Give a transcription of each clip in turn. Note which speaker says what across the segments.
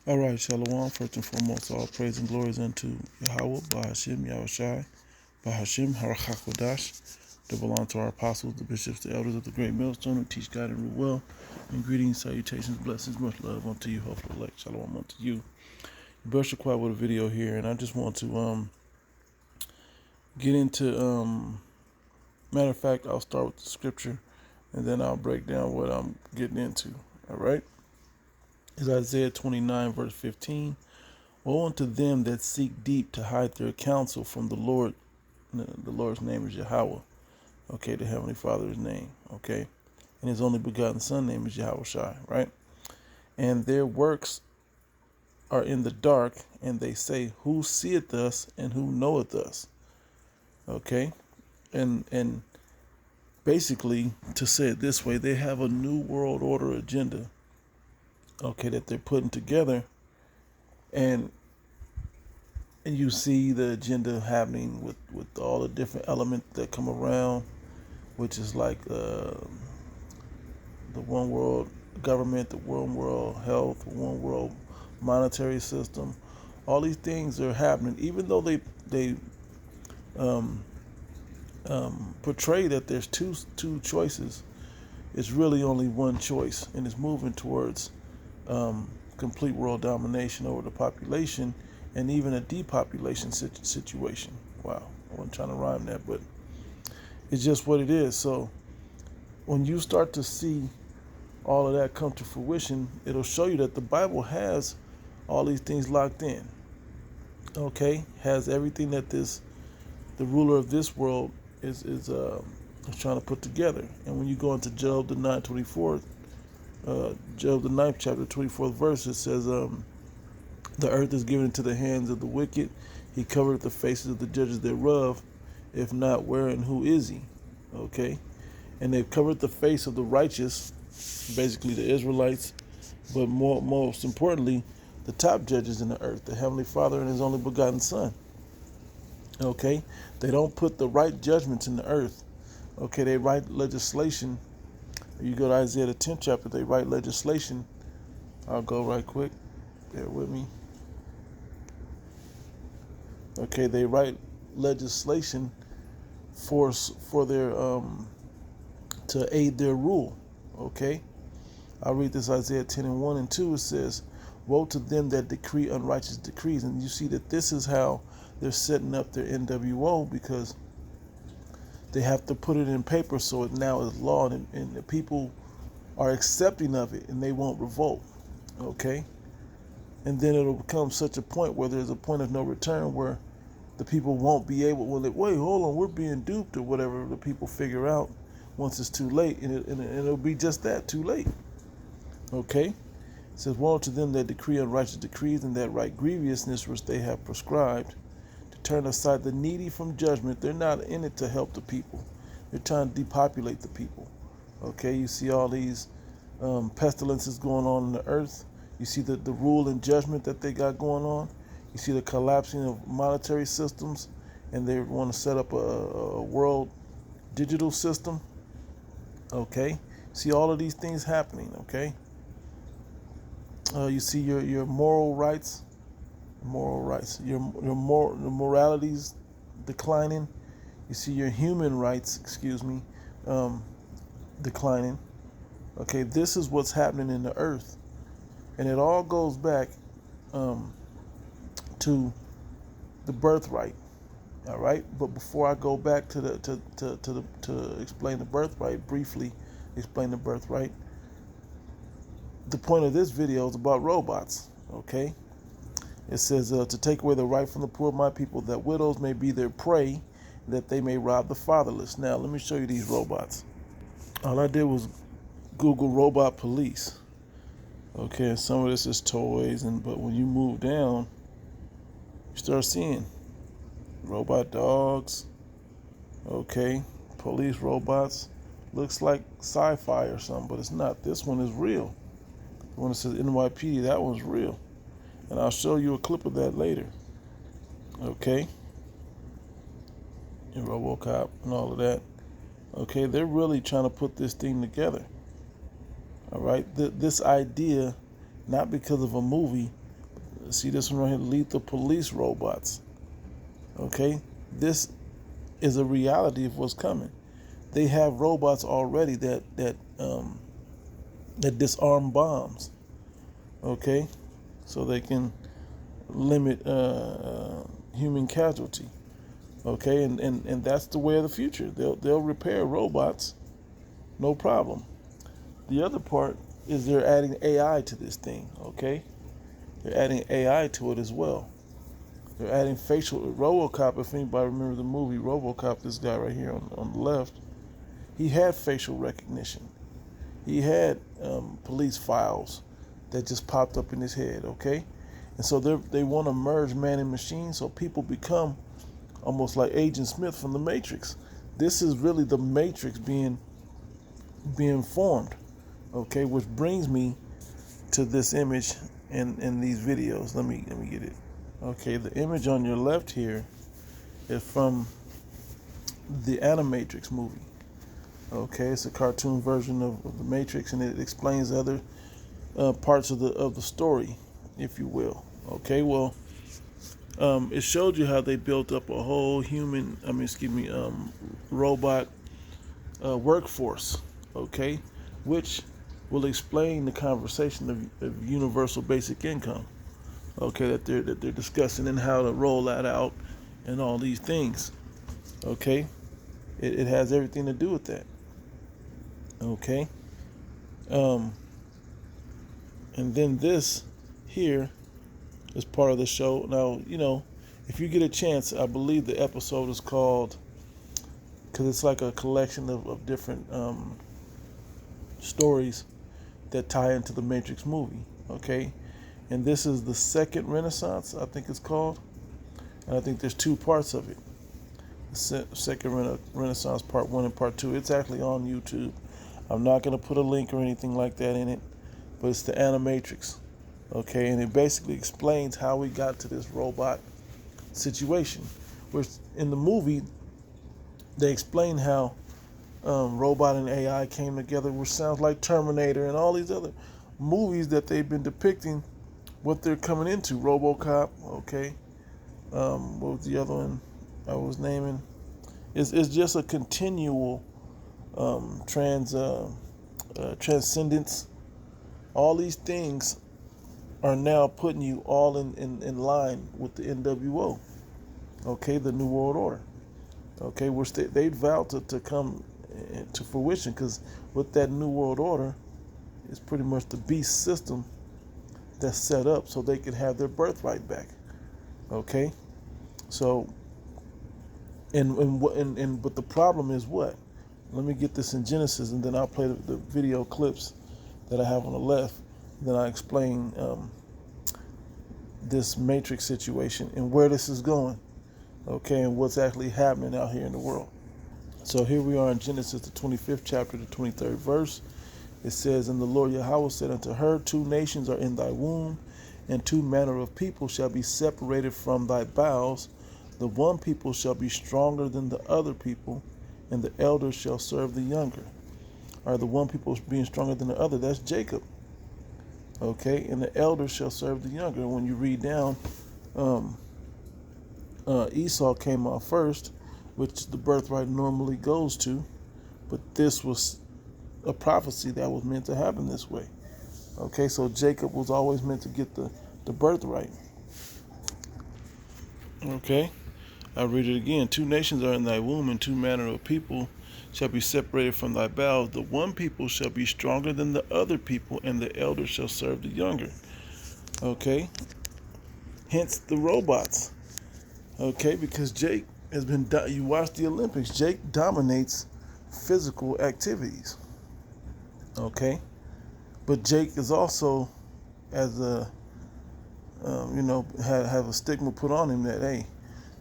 Speaker 1: All right, Shalom. First and foremost, all praise and glory is unto Yahweh, Bahashim, Yahushai, Bahashim, Harachakodash, that belong to our apostles, the bishops, the elders of the great millstone who teach God and rule well. And greetings, salutations, blessings, much love unto you, hopefully elect. Shalom unto you. Brush quiet with a video here, and I just want to get into matter of fact, I'll start with the scripture, and then I'll break down what I'm getting into. All right. It's Isaiah 29, verse 15. Woe unto them that seek deep to hide their counsel from the Lord. The Lord's name is Yahweh. Okay, the Heavenly Father's name. Okay. And his only begotten Son name is Yahushai, right? And their works are in the dark, and they say, who seeth us and who knoweth us? Okay. And basically, to say it this way, they have a new world order agenda, okay, that they're putting together. And you see the agenda happening with all the different elements that come around, which is like the one world government, the one world health, the one world monetary system. All these things are happening, even though they um, portray that there's two choices. It's really only one choice, and it's moving towards complete world domination over the population, and even a depopulation situation. Wow, I wasn't trying to rhyme that, but it's just what it is. So when you start to see all of that come to fruition, it'll show you that the Bible has all these things locked in. Okay, has everything that the ruler of this world is trying to put together. And when you go into Job the 9:24, Job the 9th chapter 24th verse, it says, the earth is given into the hands of the wicked. He covered the faces of the judges thereof. If not, where and who is he? Okay. And they've covered the face of the righteous, basically the Israelites, but most importantly, the top judges in the earth, the Heavenly Father and his only begotten Son. Okay. They don't put the right judgments in the earth. Okay. They write legislation. You go to Isaiah the 10th chapter, they write legislation. I'll go right quick. Bear with me. Okay, they write legislation for their to aid their rule. Okay, I'll read this Isaiah 10 and 1 and 2. It says, "Woe to them that decree unrighteous decrees." And you see that this is how they're setting up their NWO, because they have to put it in paper so it now is law, and the people are accepting of it, and they won't revolt. Okay. And then it'll become such a point where there's a point of no return, where the people won't be able, well, wait, hold on, we're being duped, or whatever the people figure out once it's too late. And it'll be just that, too late. Okay? It says, woe to them that decree unrighteous decrees, and that write grievousness which they have prescribed, to turn aside the needy from judgment. They're not in it to help the people. They're trying to depopulate the people. Okay? You see all these pestilences going on in the earth. You see the rule and judgment that they got going on. You see the collapsing of monetary systems, and they want to set up a world digital system. Okay, see all of these things happening. Okay, you see your moral rights, your moralities declining. You see your human rights, declining. Okay, this is what's happening in the earth. And it all goes back to the birthright. All right. But before I go back to explain the birthright, briefly explain the birthright, the point of this video is about robots. Okay. It says to take away the right from the poor of my people, that widows may be their prey, that they may rob the fatherless. Now let me show you these robots. All I did was Google robot police. Okay, some of this is toys, but when you move down, you start seeing robot dogs. Okay, police robots. Looks like sci-fi or something, but it's not. This one is real. The one that says NYPD, that one's real. And I'll show you a clip of that later. Okay, and RoboCop and all of that. Okay, they're really trying to put this thing together. All right, this idea, not because of a movie, See this one right here, lethal police robots. Okay, this is a reality of what's coming. They have robots already that disarm bombs. Okay, so they can limit human casualty. Okay, and that's the way of the future. They'll repair robots, no problem. The other part is they're adding AI to this thing. Okay, they're adding AI to it as well. They're adding facial RoboCop. If anybody remembers the movie RoboCop, this guy right here on the left, he had facial recognition. He had police files that just popped up in his head. Okay, and so they want to merge man and machine, so people become almost like Agent Smith from the Matrix. This is really the Matrix being formed. Okay, which brings me to this image in these videos. Let me get it. Okay, the image on your left here is from the Animatrix movie. Okay, it's a cartoon version of the Matrix, and it explains other parts of the story, if you will. Okay, well, it showed you how they built up a whole robot workforce. Okay, which will explain the conversation of universal basic income. Okay, that they're discussing and how to roll that out and all these things. Okay, it has everything to do with that. Okay, and then this here is part of the show. Now, if you get a chance, I believe the episode is called, because it's like a collection of different stories that tie into the Matrix movie. Okay, and this is the second Renaissance, I think it's called. And I think there's two parts of it. The second Renaissance, part 1 and part 2. It's actually on YouTube. I'm not going to put a link or anything like that in it, but it's the Animatrix. Okay, and it basically explains how we got to this robot situation. Which in the movie, they explain how robot and AI came together, which sounds like Terminator and all these other movies that they've been depicting what they're coming into. RoboCop, okay. What was the other one I was naming? It's just a continual transcendence. All these things are now putting you all in line with the NWO. Okay, the New World Order. Okay, which they vowed to come to fruition, because with that New World Order is pretty much the beast system that's set up so they can have their birthright back. Okay, so but the problem is what? Let me get this in Genesis, and then I'll play the video clips that I have on the left. Then I explain this Matrix situation and where this is going. Okay, and what's actually happening out here in the world. So here we are in Genesis, the 25th chapter, the 23rd verse. It says, "And the Lord Yahweh said unto her, 2 nations are in thy womb, and 2 manner of people shall be separated from thy bowels. The one people shall be stronger than the other people, and the elder shall serve the younger." All right, the one people being stronger than the other, that's Jacob. Okay, and the elder shall serve the younger. And when you read down, Esau came out first, which the birthright normally goes to, but this was a prophecy that was meant to happen this way. Okay, so Jacob was always meant to get the birthright. Okay, I'll read it again. 2 nations are in thy womb, and 2 manner of people shall be separated from thy bowels. The one people shall be stronger than the other people, and the elder shall serve the younger. Okay, hence the robots. Okay, because Jake has been, you watch the Olympics, Jake dominates physical activities. Okay, but Jake is also, as a, have a stigma put on him that, hey,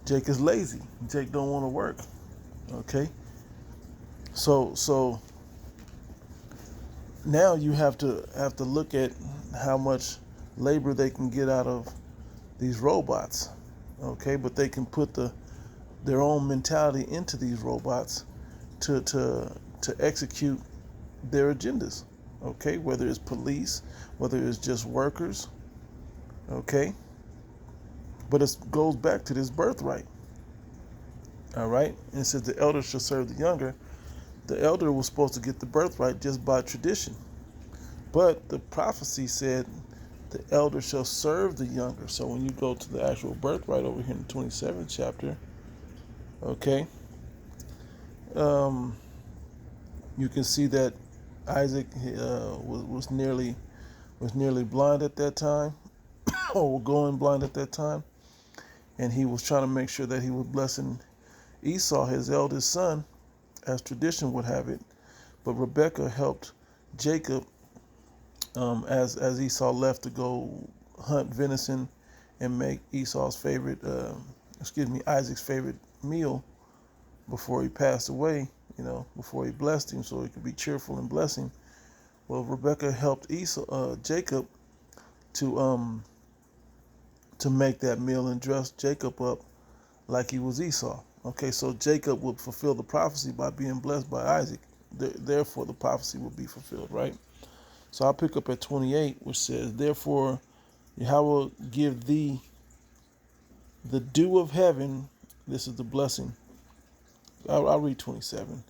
Speaker 1: Jake is lazy. Jake don't want to work. Okay, so now you have to look at how much labor they can get out of these robots. Okay, but they can put their own mentality into these robots to execute their agendas. Okay, whether it's police, whether it's just workers. Okay, But it goes back to this birthright. All right? And it says the elder shall serve the younger. The elder was supposed to get the birthright just by tradition. But the prophecy said the elder shall serve the younger. So when you go to the actual birthright over here in the 27th chapter, okay, you can see that Isaac was nearly blind at that time, or going blind at that time, and he was trying to make sure that he was blessing Esau, his eldest son, as tradition would have it. But Rebekah helped Jacob as Esau left to go hunt venison and make Isaac's favorite meal before he passed away, before he blessed him, so he could be cheerful and bless him. Well, Rebekah helped Jacob to make that meal and dress Jacob up like he was Esau. Okay, so Jacob would fulfill the prophecy by being blessed by Isaac. Therefore, the prophecy will be fulfilled, right? So I'll pick up at 28, which says, therefore, Yahweh give thee the dew of heaven. This is the blessing. I'll read 27.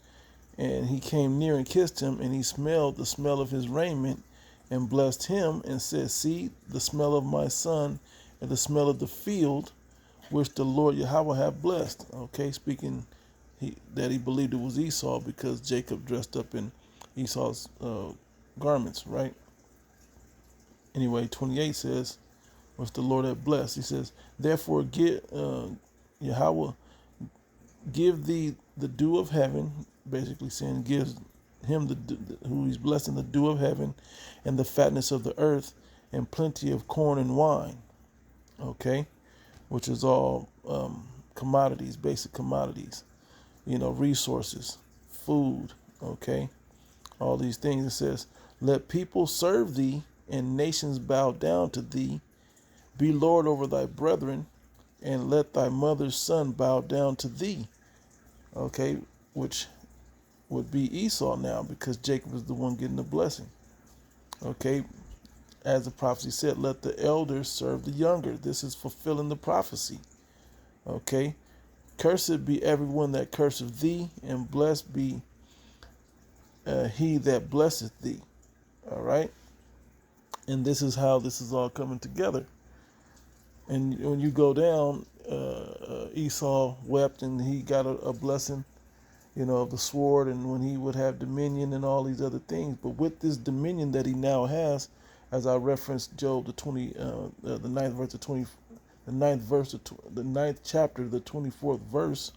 Speaker 1: And he came near and kissed him, and he smelled the smell of his raiment, and blessed him, and said, see, the smell of my son, and the smell of the field, which the Lord Yahweh hath blessed. Okay, speaking that he believed it was Esau because Jacob dressed up in Esau's garments, right? Anyway, 28 says, which the Lord hath blessed. He says, therefore, Yahweh give thee the dew of heaven, basically saying gives him who he's blessing the dew of heaven and the fatness of the earth and plenty of corn and wine. Okay, which is all commodities, basic commodities, resources, food, okay, all these things. It says, let people serve thee and nations bow down to thee. Be Lord over thy brethren, and let thy mother's son bow down to thee. Okay, which would be Esau now, because Jacob is the one getting the blessing. Okay, as the prophecy said, let the elders serve the younger. This is fulfilling the prophecy. Okay, cursed be everyone that curseth thee, and blessed be he that blesseth thee. All right, and this is how this is all coming together. And when you go down, Esau wept, and he got a blessing, of the sword, and when he would have dominion and all these other things. But with this dominion that he now has, as I referenced Job, the 9th chapter, the 24th verse,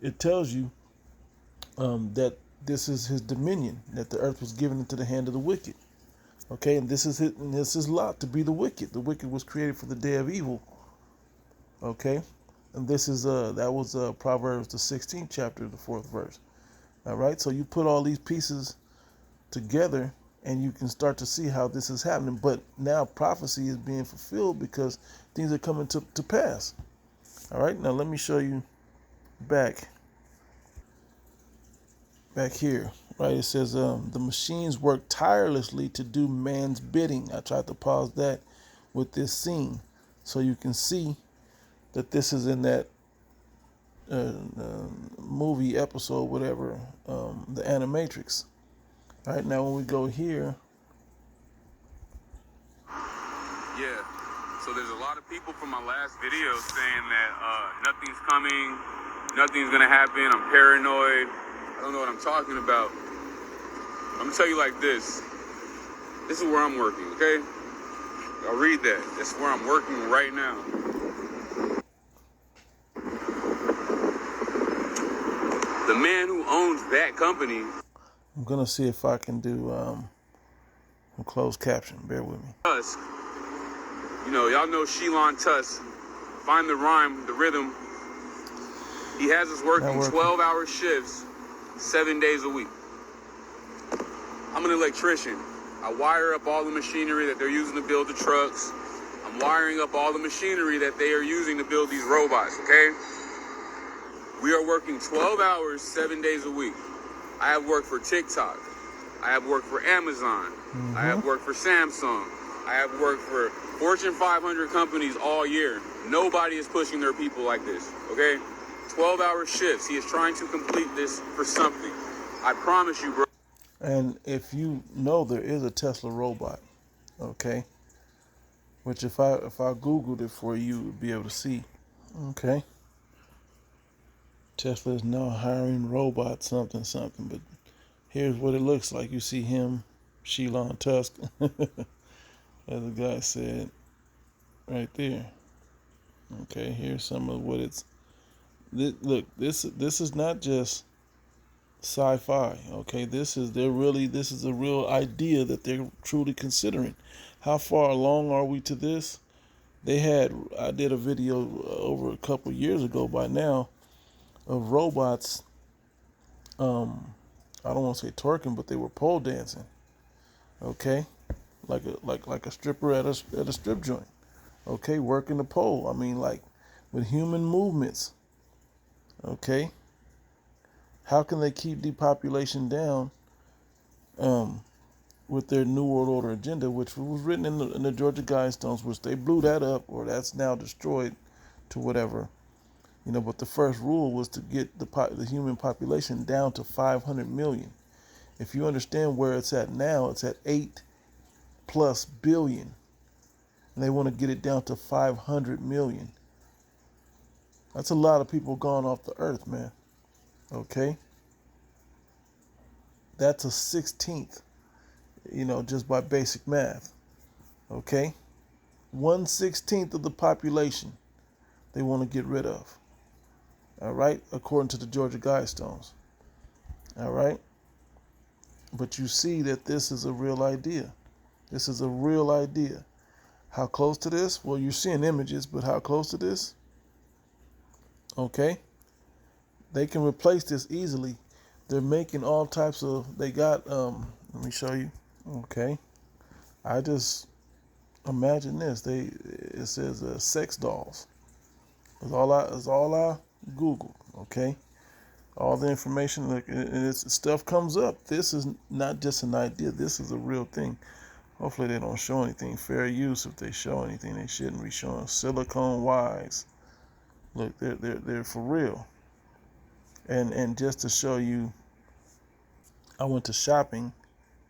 Speaker 1: it tells you that this is his dominion, that the earth was given into the hand of the wicked. Okay, and this is his lot to be the wicked. The wicked was created for the day of evil. Okay, and this is that was Proverbs the 16th chapter, the 4th verse. All right, so you put all these pieces together, and you can start to see how this is happening. But now prophecy is being fulfilled because things are coming to pass. All right, now let me show you back here. Right, it says the machines work tirelessly to do man's bidding. I tried to pause that with this scene so you can see that this is in that movie episode, whatever, the Animatrix. All right, now when we go here.
Speaker 2: Yeah, so there's a lot of people from my last video saying that nothing's coming, nothing's gonna happen, I'm paranoid, I don't know what I'm talking about. I'm gonna tell you like this. This is where I'm working, okay? I'll read that. That's where I'm working right now. The man who owns that company.
Speaker 1: I'm gonna see if I can do a closed caption. Bear with me.
Speaker 2: Tusk. Y'all know Shelon Tusk. Find the rhyme, the rhythm. He has us working 12-hour shifts, 7 days a week. I'm an electrician. I wire up all the machinery that they're using to build the trucks. I'm wiring up all the machinery that they are using to build these robots, okay? We are working 12 hours, 7 days a week. I have worked for TikTok. I have worked for Amazon. I have worked for Samsung. I have worked for Fortune 500 companies all year. Nobody is pushing their people like this, okay? 12-hour shifts. He is trying to complete this for something. I promise you, bro.
Speaker 1: And if you know, there is a Tesla robot, okay? Which if I Googled it for you, you'd be able to see, okay? Tesla is now hiring robots, something, but here's what it looks like. You see him, Elon Tusk, as the guy said, right there. Okay, here's some of what it's. Look, this is not just sci-fi. Okay, this is a real idea that they're truly considering. How far along are we to this? I did a video over a couple years ago by now of robots. I don't want to say twerking, but they were pole dancing. Okay, like a stripper at a strip joint. Okay, working the pole. I mean, like with human movements. Okay, how can they keep depopulation down with their New World Order agenda, which was written in the Georgia Guidestones, which they blew that up, or that's now destroyed to whatever. But the first rule was to get the human population down to 500 million. If you understand where it's at now, it's at 8+ billion. And they want to get it down to 500 million. That's a lot of people gone off the earth, man. Okay? That's a 16th, just by basic math. Okay? 1/16 of the population they want to get rid of. All right? According to the Georgia Guidestones. All right? But you see that this is a real idea. This is a real idea. How close to this? Well, you're seeing images, but how close to this? Okay? They can replace this easily. They're making all types of, they got, let me show you. Okay. I just imagine this. It says sex dolls. That's all I Googled. Okay. All the information, and stuff comes up. This is not just an idea. This is a real thing. Hopefully they don't show anything. Fair use. If they show anything, they shouldn't be showing. Silicone wise. Look, they're for real. And just to show you, I went to shopping,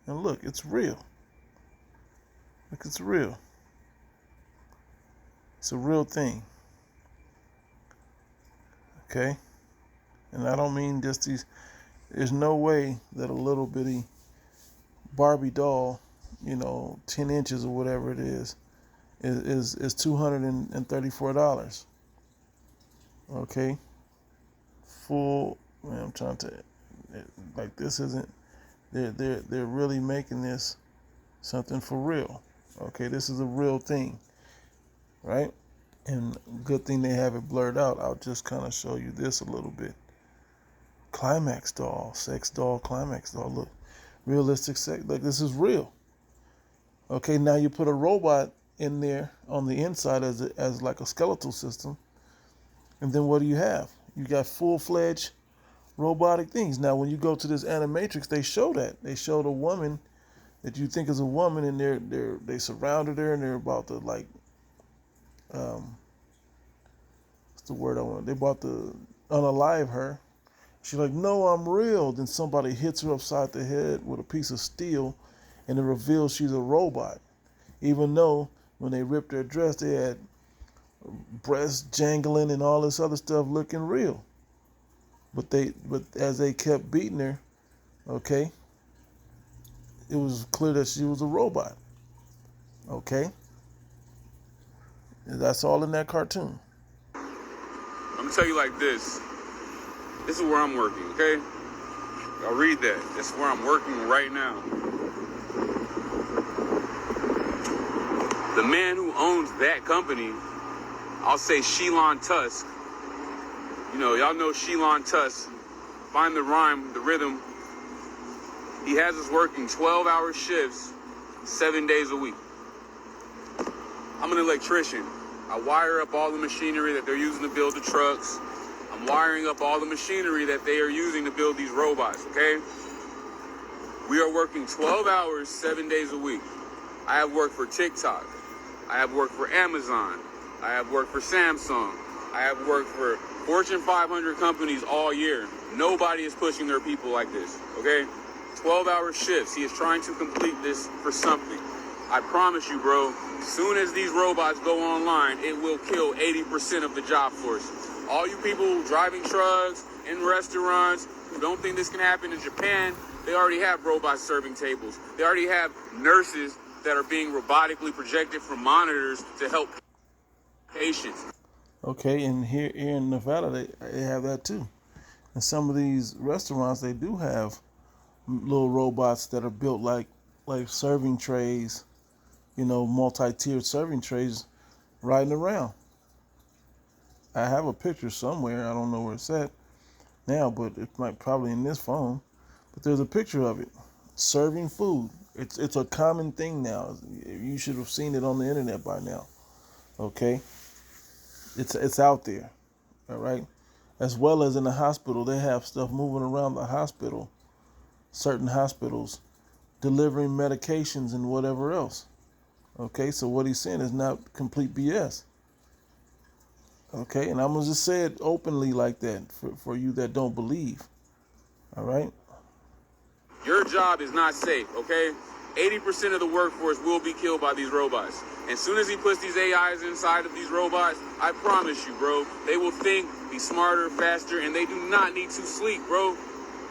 Speaker 1: and look, it's real. Look, it's real. It's a real thing. Okay? And I don't mean just these. There's no way that a little bitty Barbie doll, 10 inches or whatever it is $234. Okay? Full. Man, I'm trying to. Like, this isn't. They're really making this something for real. Okay, this is a real thing, right? And good thing they have it blurred out. I'll just kind of show you this a little bit. Climax doll, sex doll, climax doll. Look, realistic sex. Like, this is real. Okay, now you put a robot in there on the inside as like a skeletal system, and then what do you have? You got full-fledged robotic things. Now, when you go to this Animatrix, they show that. They showed a woman that you think is a woman, and they surrounded her, and they're about to, like, what's the word I want? They about to unalive her. She's like, no, I'm real. Then somebody hits her upside the head with a piece of steel, and it reveals she's a robot. Even though when they ripped her dress, they had breasts jangling and all this other stuff looking real. But as they kept beating her, okay, it was clear that she was a robot. Okay? And that's all in that cartoon.
Speaker 2: I'm gonna tell you like this. This is where I'm working, okay? I'll read that. This is where I'm working right now. The man who owns that company, I'll say Elon Tusk. Y'all know Elon Tusk. Find the rhyme, the rhythm. He has us working 12-hour shifts, 7 days a week. I'm an electrician. I wire up all the machinery that they're using to build the trucks. I'm wiring up all the machinery that they are using to build these robots, okay? We are working 12 hours, 7 days a week. I have worked for TikTok. I have worked for Amazon. I have worked for Samsung. I have worked for Fortune 500 companies all year. Nobody is pushing their people like this, okay? 12-hour shifts. He is trying to complete this for something. I promise you, bro, soon as these robots go online, it will kill 80% of the job force. All you people driving trucks, in restaurants, who don't think this can happen in Japan, they already have robots serving tables. They already have nurses that are being robotically projected from monitors to help patients.
Speaker 1: Okay, and here in Nevada, they have that too. In some of these restaurants, they do have little robots that are built like serving trays, multi-tiered serving trays riding around. I have a picture somewhere. I don't know where it's at now, but it might probably in this phone. But there's a picture of it serving food. It's a common thing now. You should have seen it on the internet by now. Okay, it's out there. All right, as well as in the hospital, they have stuff moving around the hospital. Certain hospitals delivering medications and whatever else. Okay, so what he's saying is not complete BS. Okay, and I'm going to just say it openly like that for you that don't believe. All right?
Speaker 2: Your job is not safe, okay? 80% of the workforce will be killed by these robots. As soon as he puts these AIs inside of these robots, I promise you, bro, they will think, be smarter, faster, and they do not need to sleep, bro.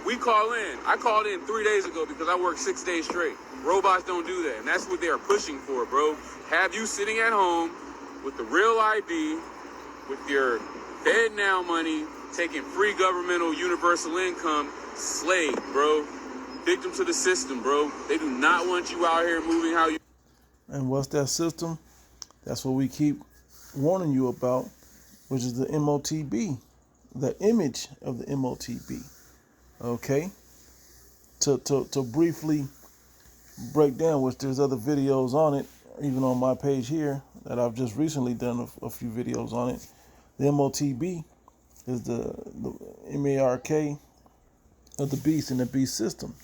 Speaker 2: We call in. I called in 3 days ago because I worked 6 days straight. Robots don't do that, and that's what they are pushing for, bro. Have you sitting at home with the real ID, with your FedNow money, taking free governmental universal income, slave, bro. Victim to the system, bro. They do not want you out here moving how you...
Speaker 1: And what's that system? That's what we keep warning you about, which is the MOTB, the image of the MOTB. Okay? To briefly break down, which there's other videos on it, even on my page here, that I've just recently done a few videos on it. The MOTB is the MARK of the beast in the beast system.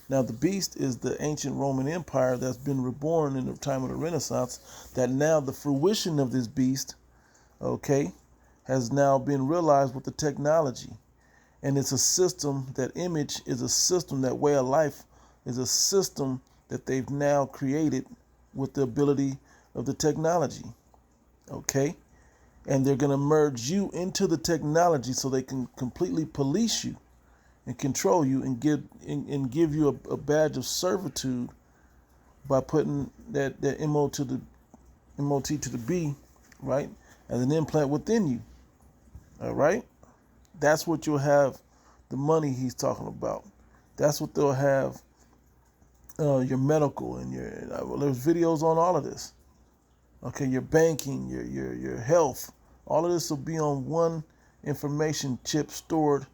Speaker 1: Now, the beast is the ancient Roman Empire that's been reborn in the time of the Renaissance, that now the fruition of this beast, okay, has now been realized with the technology. And it's a system, that image is a system, that way of life is a system that they've now created with the ability of the technology, okay? And they're going to merge you into the technology so they can completely police you and control you and give you a badge of servitude by putting that MO to the MOT to the B, right, as an implant within you. All right? That's what you'll have the money he's talking about. That's what they'll have your medical and your there's videos on all of this. Okay, your banking, your health, all of this will be on one information chip stored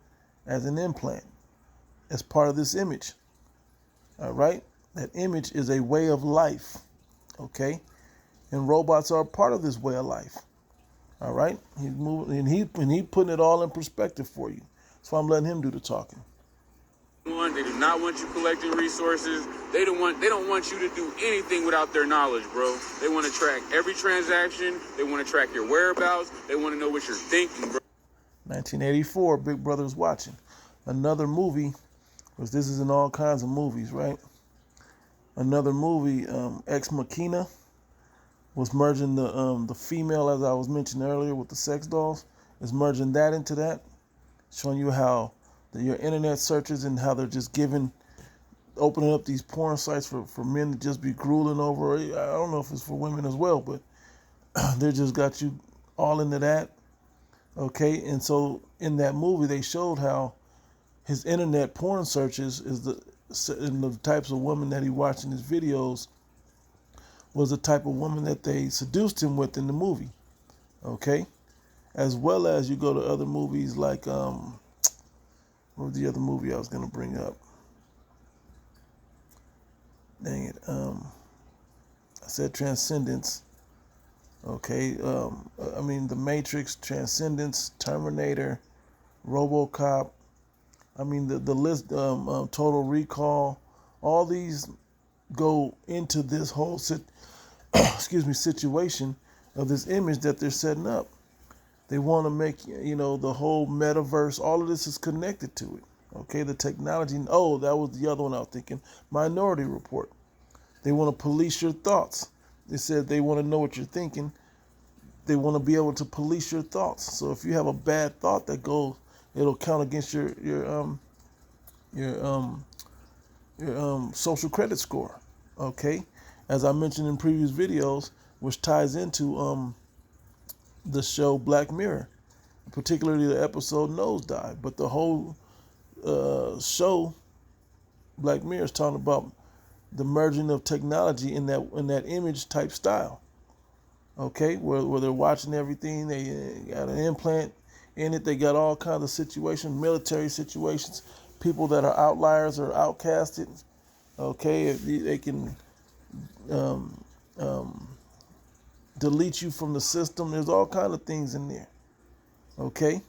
Speaker 1: as an implant, as part of this image. All right? That image is a way of life. Okay? And robots are a part of this way of life. All right? He's moving and he putting it all in perspective for you. So I'm letting him do the talking.
Speaker 2: They do not want you collecting resources. They don't want you to do anything without their knowledge, bro. They want to track every transaction. They want to track your whereabouts. They want to know what you're thinking, bro.
Speaker 1: 1984, Big Brother's watching. Another movie, because this is in all kinds of movies, right? Another movie, Ex Machina, was merging the female, as I was mentioning earlier, with the sex dolls, is merging that into that, showing you how your internet searches and how they're just opening up these porn sites for men to just be grueling over. I don't know if it's for women as well, but they just got you all into that. Okay, and so in that movie, they showed how his internet porn searches and the types of women that he watched in his videos was the type of woman that they seduced him with in the movie. Okay, as well as you go to other movies like what was the other movie I was going to bring up? Dang it. I said Transcendence. Okay. I mean, The Matrix, Transcendence, Terminator, RoboCop. I mean, the list, Total Recall. All these go into this whole situation of this image that they're setting up. They want to make, the whole metaverse, all of this is connected to it. Okay, the technology. Oh, that was the other one I was thinking. Minority Report. They want to police your thoughts. They said they want to know what you're thinking. They want to be able to police your thoughts. So if you have a bad thought that goes, it'll count against your social credit score. Okay, as I mentioned in previous videos, which ties into the show Black Mirror, particularly the episode Nosedive. But the whole show Black Mirror is talking about the merging of technology in that image type style. Okay, where they're watching everything. They got an implant in it. They got all kinds of situations, military situations, people that are outliers or outcasted. Okay, they can delete you from the system. There's all kinds of things in there. Okay.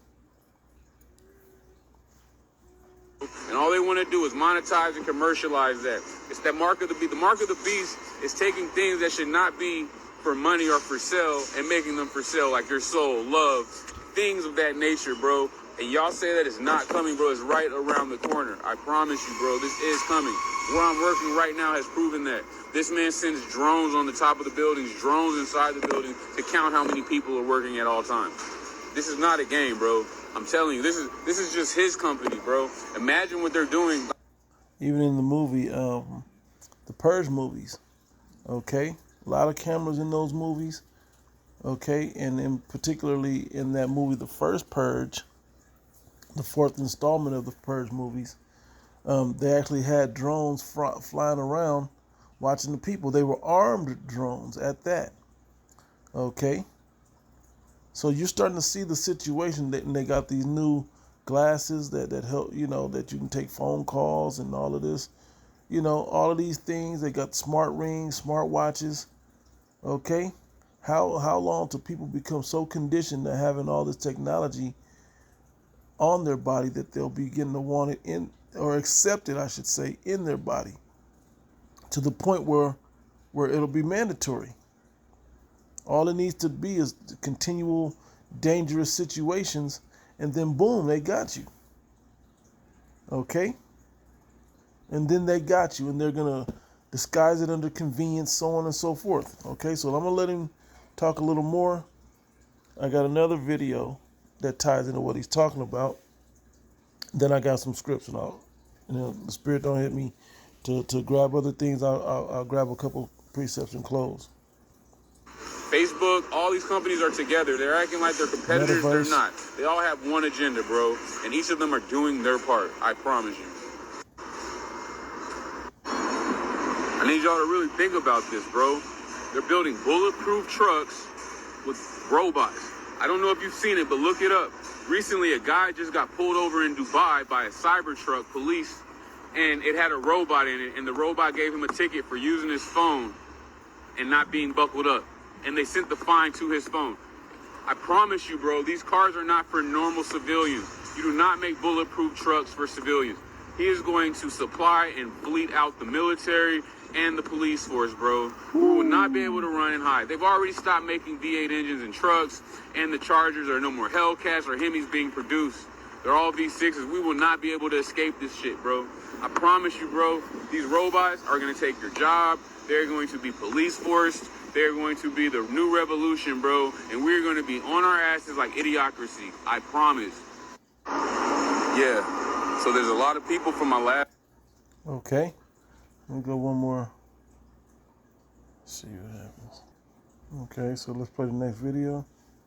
Speaker 2: And all they want to do is monetize and commercialize that. It's that mark of the beast. The mark of the beast is taking things that should not be for money or for sale and making them for sale, like your soul, love, things of that nature, bro. And y'all say that it's not coming, bro. It's right around the corner. I promise you, bro, this is coming. Where I'm working right now has proven that. This man sends drones on the top of the buildings, drones inside the building to count how many people are working at all times. This is not a game, bro. I'm telling you, this is just his company, bro. Imagine what they're doing.
Speaker 1: Even in the movie, the Purge movies, okay? A lot of cameras in those movies, okay? And in particularly in that movie, The First Purge, the fourth installment of the Purge movies, they actually had drones flying around watching the people. They were armed drones at that, okay? So you're starting to see the situation, and they got these new glasses that help, that you can take phone calls and all of this, all of these things. They got smart rings, smart watches. Okay, how long till people become so conditioned to having all this technology on their body that they'll begin to want it in, or accept it, I should say, in their body, to the point where it'll be mandatory. All it needs to be is continual dangerous situations, and then boom, they got you. Okay? And then they got you, and they're going to disguise it under convenience, so on and so forth. Okay, so I'm going to let him talk a little more. I got another video that ties into what he's talking about. Then I got some scripts, and the Spirit don't hit me to grab other things. I'll grab a couple precepts and close.
Speaker 2: Facebook, all these companies are together. They're acting like they're competitors. Metaverse. They're not. They all have one agenda, bro. And each of them are doing their part. I promise you. I need y'all to really think about this, bro. They're building bulletproof trucks with robots. I don't know if you've seen it, but look it up. Recently, a guy just got pulled over in Dubai by a Cybertruck police, and it had a robot in it, and the robot gave him a ticket for using his phone and not being buckled up. And they sent the fine to his phone. I promise you, bro, these cars are not for normal civilians. You do not make bulletproof trucks for civilians. He is going to supply and fleet out the military and the police force, bro, who will not be able to run and hide. They've already stopped making V8 engines and trucks, and the Chargers. There are no more Hellcats or Hemis being produced. They're all V6s. We will not be able to escape this shit, bro. I promise you, bro, these robots are going to take your job. They're going to be police forced. They're going to be the new revolution, bro, and we're going to be on our asses like idiocracy. I promise. Yeah, so there's a lot of people from my lab.
Speaker 1: Okay, let me go one more. Let's see what happens. Okay, so let's play the next video.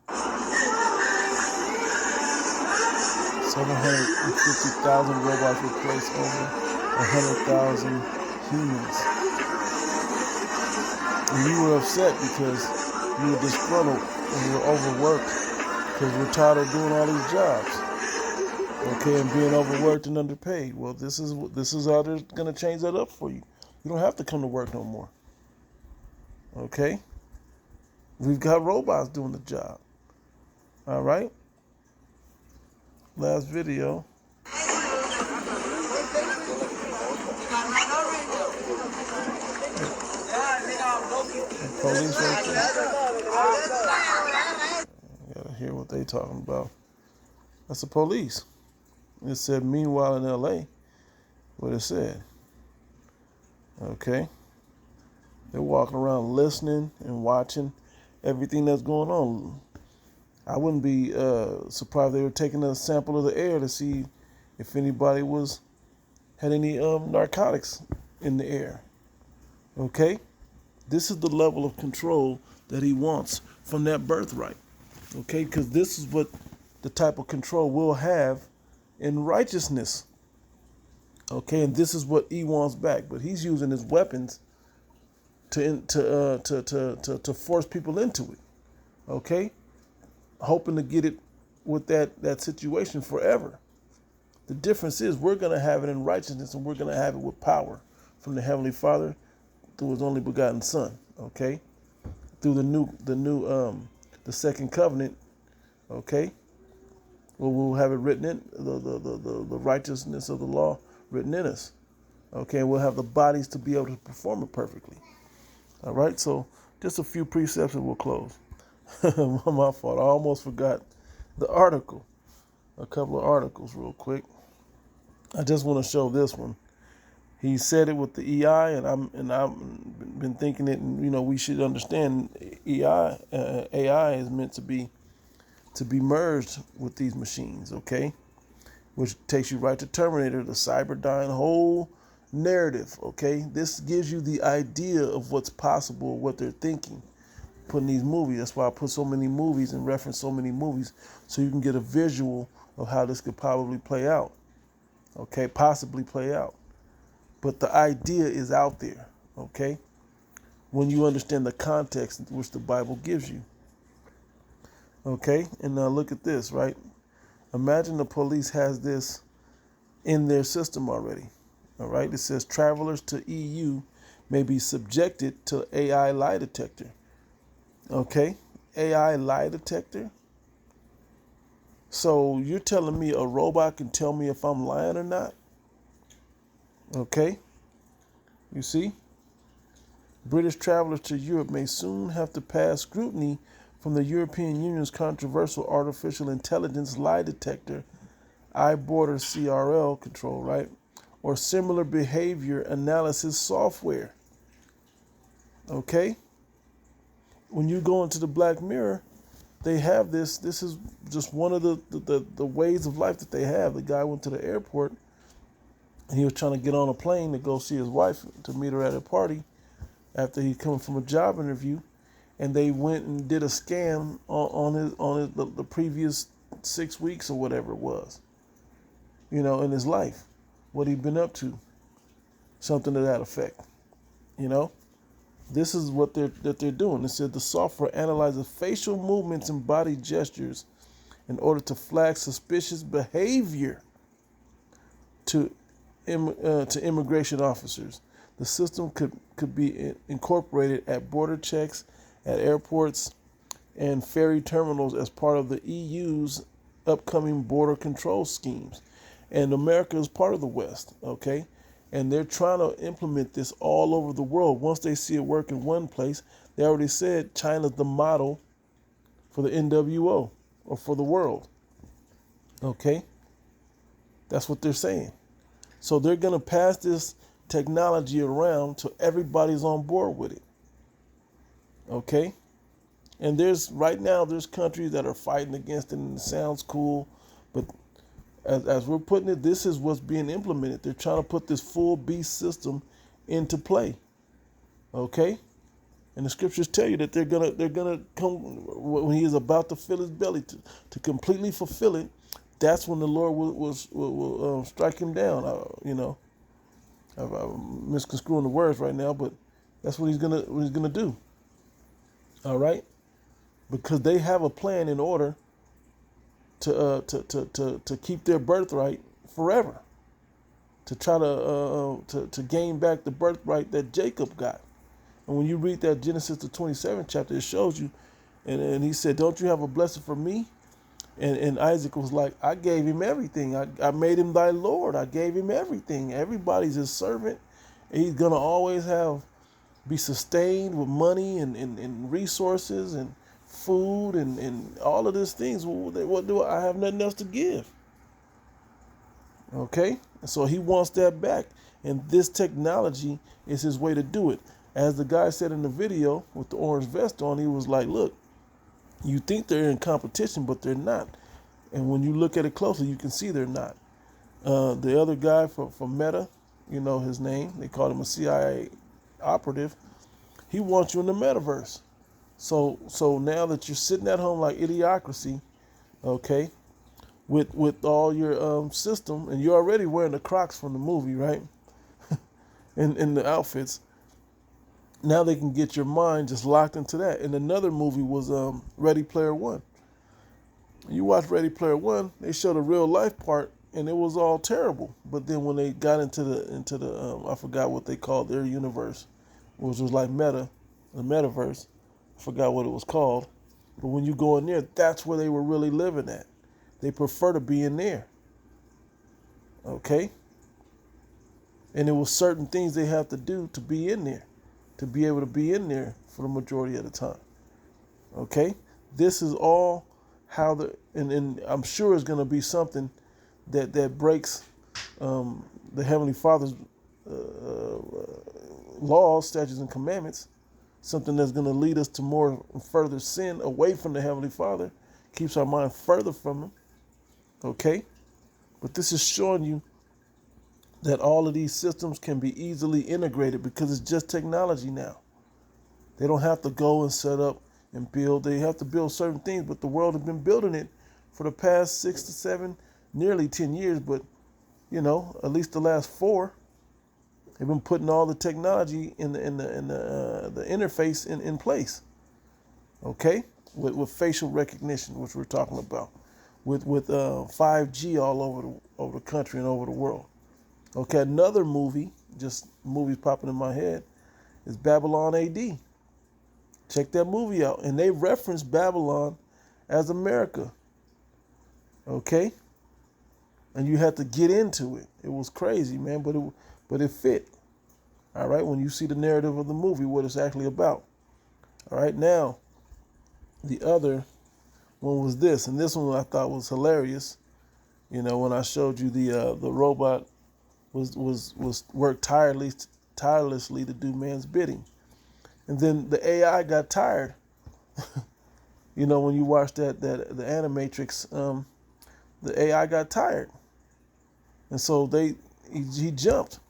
Speaker 1: 750,000 robots replace over 100,000 humans. And you were upset because you were disgruntled and you were overworked because we're tired of doing all these jobs. Okay, and being overworked and underpaid. Well, this is how they're going to change that up for you. You don't have to come to work no more. Okay? We've got robots doing the job. All right? Last video. police right there. Gotta hear what they talking about. That's the police. It said, meanwhile in L.A., what it said. Okay? They're walking around listening and watching everything that's going on. I wouldn't be surprised if they were taking a sample of the air to see if anybody had any narcotics in the air. Okay? This is the level of control that he wants from that birthright. Okay? Because this is what the type of control we'll have in righteousness. Okay? And this is what he wants back. But he's using his weapons to force people into it. Okay? Hoping to get it with that situation forever. The difference is we're going to have it in righteousness, and we're going to have it with power from the Heavenly Father through His only begotten Son. Okay, through the second covenant. Okay, well, we'll have it written in the righteousness of the law written in us. Okay, and we'll have the bodies to be able to perform it perfectly. All right, so just a few precepts and we'll close. My fault. I almost forgot the article. A couple of articles real quick. I just want to show this one. He said it with the EI, and I've been thinking it, and we should understand AI is meant to be merged with these machines, okay? Which takes you right to Terminator, the Cyberdyne whole narrative, okay? This gives you the idea of what's possible, what they're thinking. Putting these movies. That's why I put so many movies and reference so many movies, so you can get a visual of how this could probably play out. Okay, possibly play out. But the idea is out there, okay? When you understand the context which the Bible gives you. Okay, and now look at this, right? Imagine the police has this in their system already. All right, it says travelers to EU may be subjected to AI lie detector. Okay, AI lie detector. So you're telling me a robot can tell me if I'm lying or not? Okay, you see? British travelers to Europe may soon have to pass scrutiny from the European Union's controversial artificial intelligence lie detector, iBorder CRL control, right? Or similar behavior analysis software. Okay? When you go into the Black Mirror, they have this. This is just one of the ways of life that they have. The guy went to the airport, and he was trying to get on a plane to go see his wife, to meet her at a party after he come from a job interview, and they went and did a scan on the previous 6 weeks or whatever it was, in his life, what he'd been up to, something to that effect, This is what they're doing. It said the software analyzes facial movements and body gestures in order to flag suspicious behavior to immigration officers. The system could be incorporated at border checks, at airports, and ferry terminals as part of the EU's upcoming border control schemes. And America is part of the West, okay? And they're trying to implement this all over the world. Once they see it work in one place, they already said China's the model for the NWO or for the world. Okay? That's what they're saying. So they're going to pass this technology around till everybody's on board with it. Okay? And right now there's countries that are fighting against it, and it sounds cool, but as we're putting it, this is what's being implemented. They're trying to put this full beast system into play. Okay? And the scriptures tell you that they're gonna come when he is about to fill his belly to completely fulfill it. That's when the Lord will strike him down. I'm misconstruing the words right now, but that's what he's gonna do. All right? Because they have a plan in order to keep their birthright forever, to try to gain back the birthright that Jacob got. And when you read that Genesis the 27th chapter, it shows you, and he said, "Don't you have a blessing for me?" And Isaac was like, "I gave him everything. I made him thy Lord. I gave him everything. Everybody's his servant. And he's gonna always have be sustained with money and resources and food and all of these things. What do I have? Nothing else to give. Okay? And so he wants that back. And this technology is his way to do it. As the guy said in the video with the orange vest on, he was like, look, you think they're in competition, but they're not. And when you look at it closely, you can see they're not. The other guy from Meta, you know his name, they called him a CIA operative. He wants you in the metaverse. So now that you're sitting at home like Idiocracy, okay, with all your system, and you're already wearing the Crocs from the movie, right? in the outfits. Now they can get your mind just locked into that. And another movie was Ready Player One. You watch Ready Player One, they showed a real life part, and it was all terrible. But then when they got into the I forgot what they called their universe, which was like the metaverse. I forgot what it was called. But when you go in there, that's where they were really living at. They prefer to be in there. Okay? And there was certain things they have to do to be in there, to be able to be in there for the majority of the time. Okay? This is all how and I'm sure it's going to be something that breaks the Heavenly Father's laws, statutes, and commandments, something that's going to lead us to more further sin away from the Heavenly Father, keeps our mind further from Him. Okay? But this is showing you that all of these systems can be easily integrated because it's just technology now. They don't have to go and set up and build. They have to build certain things, but the world has been building it for the past 6 to 7, nearly 10 years, but, you know, at least the last 4. They've been putting all the technology in the interface in place, okay, with facial recognition, which we're talking about, with 5G all over the country and over the world. Okay, another movie, just movies popping in my head, is Babylon AD. Check that movie out, and they reference Babylon as America. Okay, and you had to get into it. It was crazy, man, but it fit. All right, when you see the narrative of the movie, what it's actually about. All right, now, the other one was this, and this one I thought was hilarious. You know, when I showed you the robot was worked tirelessly to do man's bidding, and then the AI got tired. You know, when you watch the Animatrix, the AI got tired, and so he jumped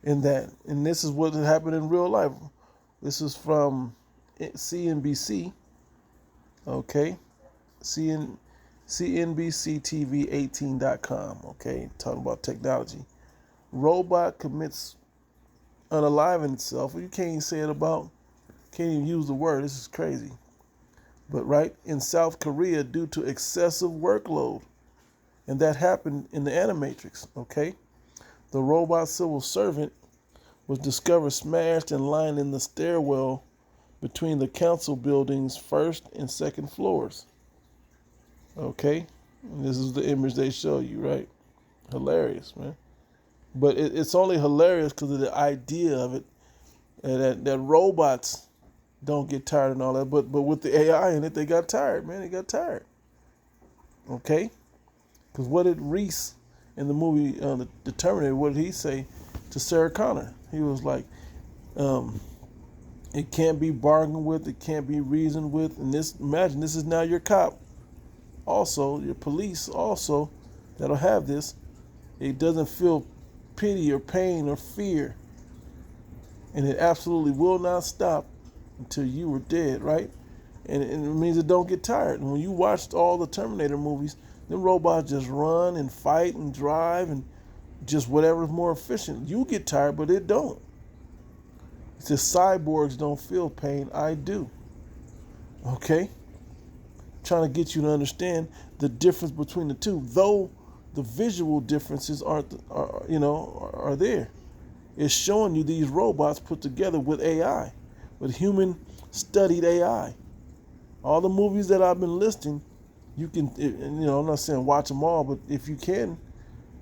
Speaker 1: in that. And this is what happened in real life. This is from CNBC, okay, CNBCTV18.com, okay, talking about technology. Robot commits unaliving itself. You can't even say it can't even use the word. This is crazy. But right, in South Korea due to excessive workload. And that happened in the Animatrix, okay? The robot civil servant was discovered smashed and lying in the stairwell between the council building's first and second floors. Okay? And this is the image they show you, right? Hilarious, man. But it's only hilarious because of the idea of it, and that robots don't get tired and all that. But with the AI in it, they got tired, man. They got tired. Okay? Because what did Reese in the movie The Terminator, what did he say to Sarah Connor? He was like, it can't be bargained with, it can't be reasoned with. And imagine this is now your cop, also your police, also that'll have this. It doesn't feel pity or pain or fear, and it absolutely will not stop until you are dead, right? And it means it don't get tired. And when you watched all the Terminator movies, them robots just run and fight and drive and just whatever's more efficient. You get tired, but it don't. It says cyborgs don't feel pain. I do. Okay? Trying to get you to understand the difference between the two, though the visual differences are there. It's showing you these robots put together with AI, with human studied AI. All the movies that I've been listing, you can, I'm not saying watch them all, but if you can,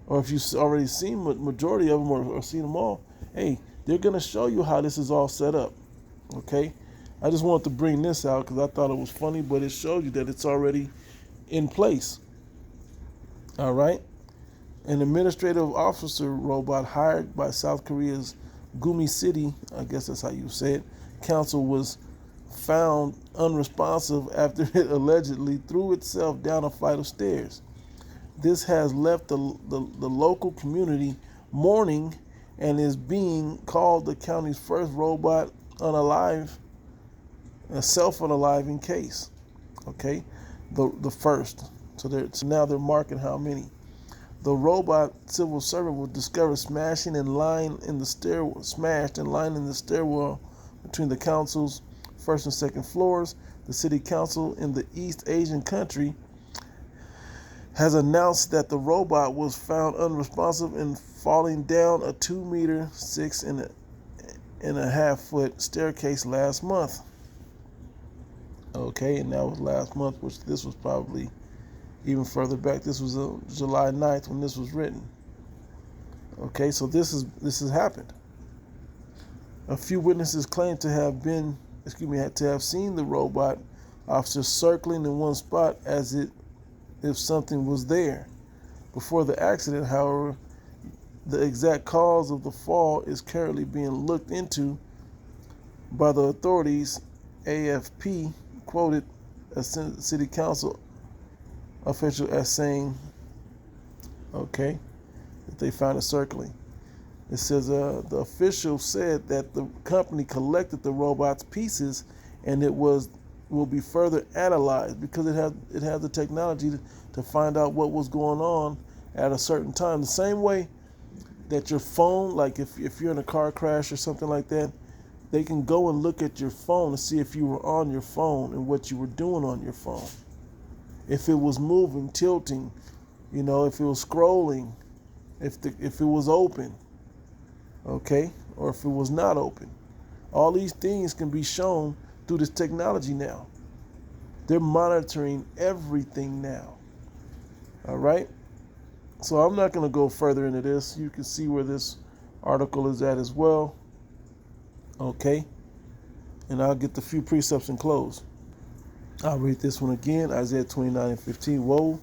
Speaker 1: or if you've already seen majority of them or seen them all, hey, They're going to show you how this is all set up. Okay? I just wanted to bring this out because I thought it was funny, but it showed you that it's already in place. All right? An administrative officer robot hired by South Korea's Gumi City, I guess that's how you say it, council was found unresponsive after it allegedly threw itself down a flight of stairs. This has left the local community mourning and is being called the county's first robot unalive, a self-unaliving case. Okay, the first. So now they're marking how many. The robot civil servant was discovered smashed in line in the stairwell between the council's first and second floors. The city council in the East Asian country has announced that the robot was found unresponsive and falling down a 2-meter, 6.5 foot staircase last month. Okay, and that was last month, which this was probably even further back. This was July 9th when this was written. Okay, so this has happened. A few witnesses claim to have seen the robot officer circling in one spot as if something was there. Before the accident, however, the exact cause of the fall is currently being looked into by the authorities. AFP quoted a city council official as saying, okay, that they found it circling. It says the official said that the company collected the robot's pieces and it will be further analyzed because it had the technology to find out what was going on at a certain time. The same way that your phone, like if you're in a car crash or something like that, they can go and look at your phone to see if you were on your phone and what you were doing on your phone. If it was moving, tilting, if it was scrolling, if it was open, okay, or if it was not open. All these things can be shown through this technology now. They're monitoring everything now. All right? So I'm not going to go further into this. You can see where this article is at as well. Okay? And I'll get the few precepts and close. I'll read this one again, Isaiah 29:15. Woe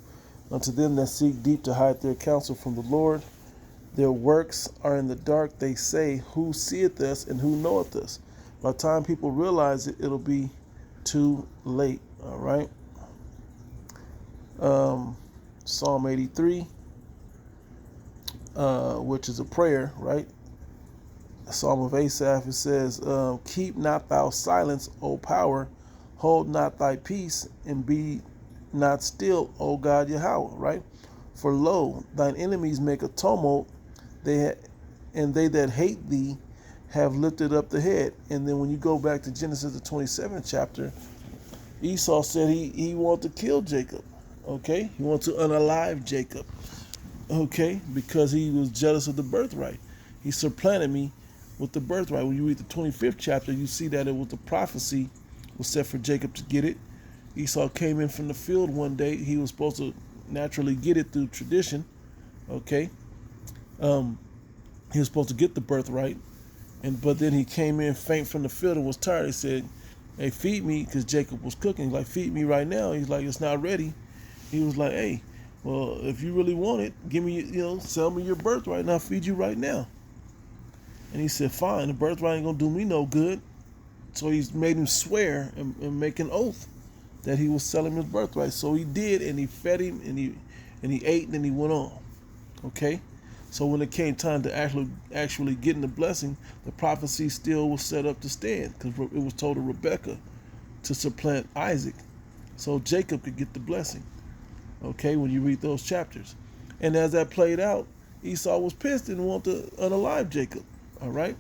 Speaker 1: unto them that seek deep to hide their counsel from the Lord. Their works are in the dark. They say, who seeth us and who knoweth us? By the time people realize it, it'll be too late. All right. Psalm 83, which is a prayer, right? Psalm of Asaph, it says, keep not thou silence, O power, hold not thy peace, and be not still, O God Yahweh, right? For lo, thine enemies make a tumult, and they that hate thee have lifted up the head. And then when you go back to Genesis, the 27th chapter, Esau said he wanted to kill Jacob, okay? He wanted to unalive Jacob, okay? Because he was jealous of the birthright. He supplanted me with the birthright. When you read the 25th chapter, you see that it was the prophecy was set for Jacob to get it. Esau came in from the field one day. He was supposed to naturally get it through tradition, okay? He was supposed to get the birthright, but then he came in faint from the field and was tired. He said, hey, feed me, because Jacob was cooking. He's like, feed me right now. He's like, it's not ready. He was like, hey, well, if you really want it, give me, sell me your birthright and I'll feed you right now. And he said, fine, the birthright ain't gonna do me no good. So he's made him swear and make an oath that he was selling his birthright. So he did, and he fed him, and he ate, and then he went on. Okay? So when it came time to actually getting the blessing, the prophecy still was set up to stand, because it was told to Rebekah to supplant Isaac, so Jacob could get the blessing. Okay, when you read those chapters. And as that played out, Esau was pissed and wanted to unalive Jacob. All right?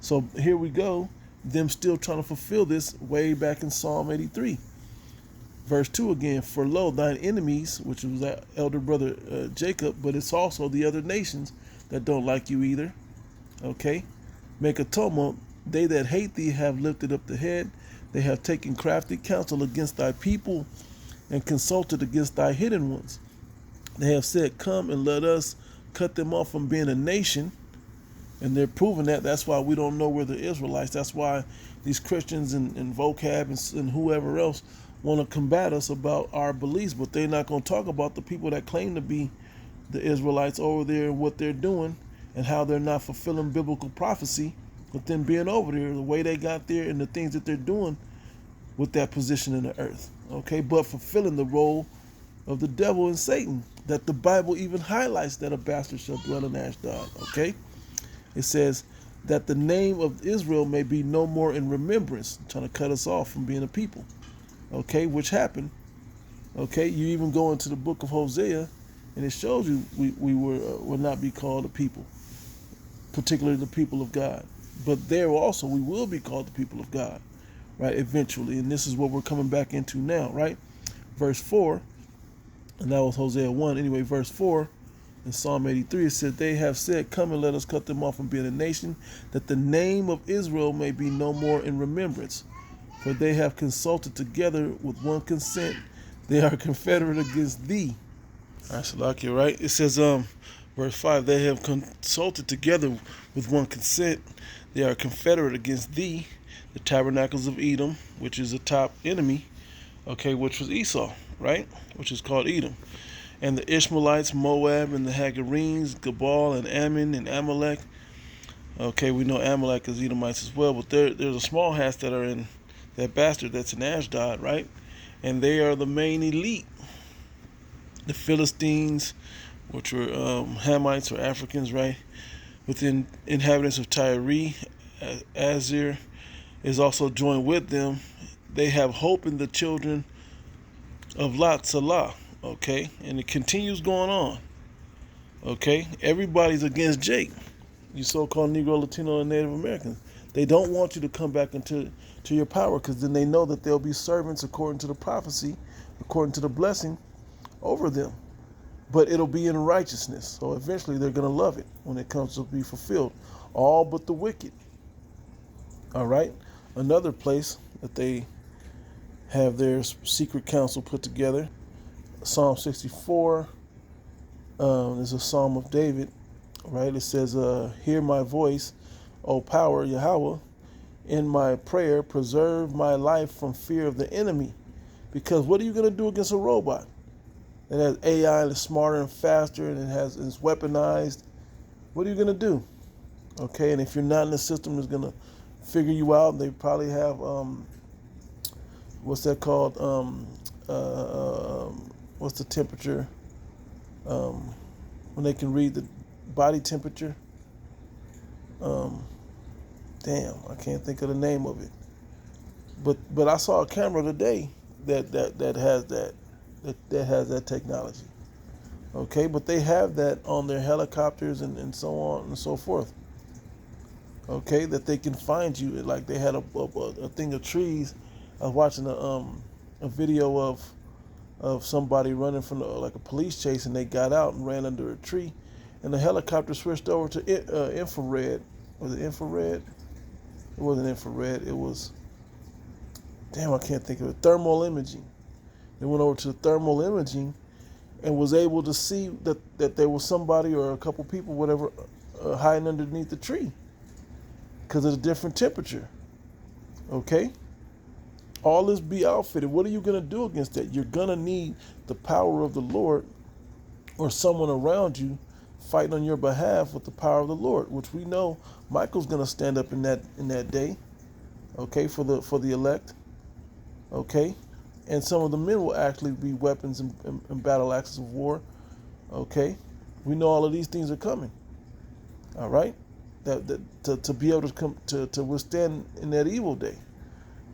Speaker 1: So here we go, them still trying to fulfill this way back in Psalm 83. Verse 2 again, for lo, thine enemies, which was that elder brother Jacob, but it's also the other nations that don't like you either, okay, make a tumult. They that hate thee have lifted up the head. They have taken crafty counsel against thy people and consulted against thy hidden ones. They have said, come and let us cut them off from being a nation, And they're proving that. That's why we don't know we're the Israelites. That's why these Christians and vocab and whoever else want to combat us about our beliefs, but they're not going to talk about the people that claim to be the Israelites over there and what they're doing and how they're not fulfilling biblical prophecy with them being over there, the way they got there and the things that they're doing with that position in the earth. Okay, but fulfilling the role of the devil and Satan that the Bible even highlights, that a bastard shall dwell in Ashdod. Okay, it says that the name of Israel may be no more in remembrance, trying to cut us off from being a people. Okay, which happened. Okay, you even go into the book of Hosea, and it shows you we will not be called a people, particularly the people of God. But there also we will be called the people of God, right? Eventually, and this is what we're coming back into now, right? Verse 4, and that was Hosea 1. Anyway, verse 4 in Psalm 83, it said, "They have said, come and let us cut them off from being a nation, that the name of Israel may be no more in remembrance. For they have consulted together with one consent. They are confederate against thee." That's lucky, right? It says, verse 5, "They have consulted together with one consent. They are confederate against thee, the tabernacles of Edom," which is the top enemy, okay, which was Esau, right? Which is called Edom. "And the Ishmaelites, Moab, and the Hagarenes, Gebal, and Ammon, and Amalek." Okay, we know Amalek is Edomites as well, but there's a small hats that are in that bastard that's in Ashdod, right? And they are the main elite. The Philistines, which were Hamites or Africans, right? Within inhabitants of Tyre, Azir is also joined with them. They have hope in the children of Lot Salah, okay? And it continues going on, okay? Everybody's against Jake, you so-called Negro, Latino, and Native Americans. They don't want you to come back into your power, because then they know that they'll be servants according to the prophecy, according to the blessing over them. But it'll be in righteousness. So eventually they're going to love it when it comes to be fulfilled. All but the wicked. All right? Another place that they have their secret council put together, Psalm 64 is a psalm of David, right? It says, "Hear my voice, O power, Yahweh. In my prayer, preserve my life from fear of the enemy." Because what are you going to do against a robot that has AI and is smarter and faster and it's weaponized? What are you going to do? Okay, and if you're not in the system, it's going to figure you out. They probably have, what's that called? What's the temperature? When they can read the body temperature. Damn, I can't think of the name of it. But I saw a camera today that has that technology. Okay, but they have that on their helicopters and so on and so forth. Okay, that they can find you. Like they had a thing of trees. I was watching a video of somebody running from like a police chase, and they got out and ran under a tree, and the helicopter switched over to infrared. Was it infrared? It wasn't infrared. It was, damn, I can't think of it. Thermal imaging. They went over to the thermal imaging and was able to see that there was somebody or a couple people, whatever, hiding underneath the tree because of the different temperature. Okay? All this be outfitted. What are you going to do against that? You're going to need the power of the Lord or someone around you fighting on your behalf with the power of the Lord, which we know Michael's going to stand up in that day, okay, for the elect, okay, and some of the men will actually be weapons and battle axes of war, okay. We know all of these things are coming, all right, that to be able to come to withstand in that evil day,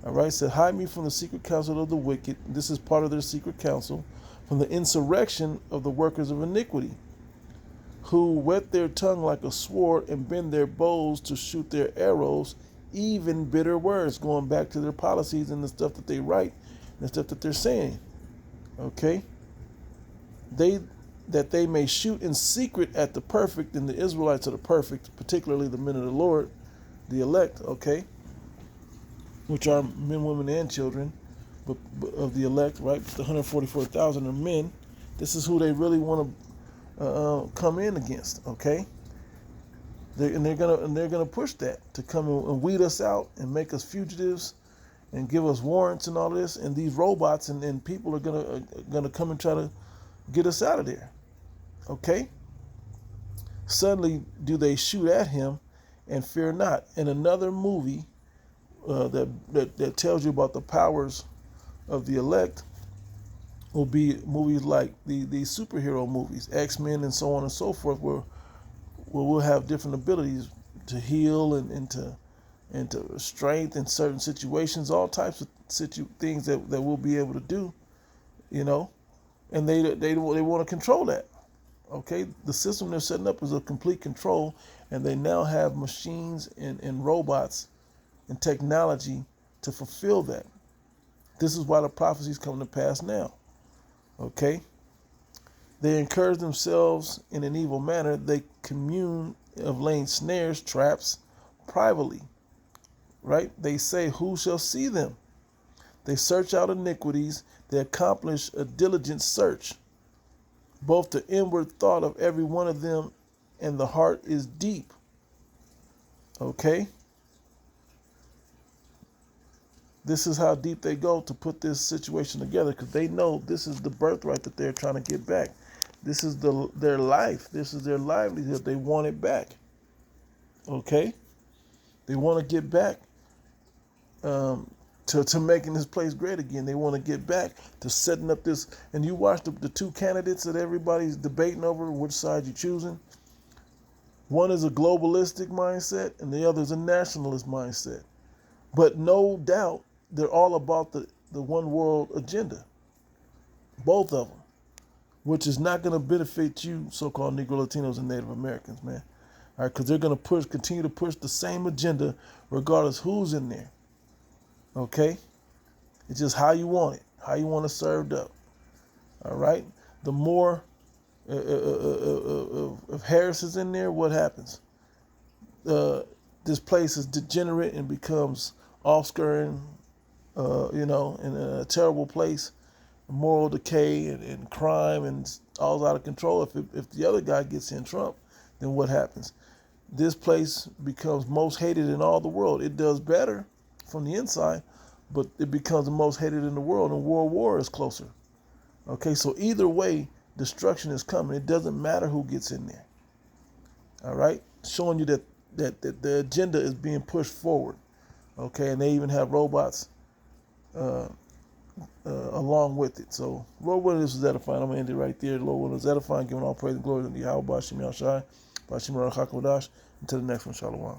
Speaker 1: all right. So hide me from the secret counsel of the wicked. This is part of their secret counsel, from the insurrection of the workers of iniquity, who whet their tongue like a sword and bend their bows to shoot their arrows, even bitter words, going back to their policies and the stuff that they write and the stuff that they're saying. Okay? That they may shoot in secret at the perfect, and the Israelites are the perfect, particularly the men of the Lord, the elect, okay? Which are men, women, and children but of the elect, right? The 144,000 are men. This is who they really want to come in against, okay? They're gonna push that to come and weed us out and make us fugitives and give us warrants and all this. And these robots and people are gonna come and try to get us out of there. Okay. Suddenly, do they shoot at him, and fear not. In another movie that tells you about the powers of the elect will be movies like the superhero movies, X-Men and so on and so forth, where we'll have different abilities to heal and to strength in certain situations, all types of things that we'll be able to do, you know, and they want to control that. Okay, the system they're setting up is a complete control, and they now have machines and robots and technology to fulfill that. This is why the prophecies come to pass now. Okay, they encourage themselves in an evil manner. They commune of laying snares, traps, privately. Right? They say, who shall see them? They search out iniquities. They accomplish a diligent search. Both the inward thought of every one of them and the heart is deep. Okay? This is how deep they go to put this situation together, because they know this is the birthright that they're trying to get back. This is their life. This is their livelihood. They want it back. Okay? They want to get back to making this place great again. They want to get back to setting up this. And you watch the two candidates that everybody's debating over, which side you're choosing. One is a globalistic mindset, and the other is a nationalist mindset. But no doubt, they're all about the one world agenda. Both of them. Which is not going to benefit you, so-called Negro, Latinos, and Native Americans, man. All right, because they're going to continue to push the same agenda regardless who's in there. Okay? It's just how you want it, how you want it served up. All right? The more if Harris is in there, what happens? This place is degenerate and becomes offscouring, in a terrible place. Moral decay and crime and all out of control. If the other guy gets in, Trump, then what happens? This place becomes most hated in all the world. It does better from the inside, but it becomes the most hated in the world, and World War is closer. Okay, so either way, destruction is coming. It doesn't matter who gets in there. All right, showing you that the agenda is being pushed forward. Okay, and they even have robots along with it. So, Lord willing, this was edifying. I'm going to end it right there. Lord willing, this was edifying, giving all praise and glory to the Yahweh, Bashim Yahshai, Bashim Rachakodash. Until the next one, Shalom.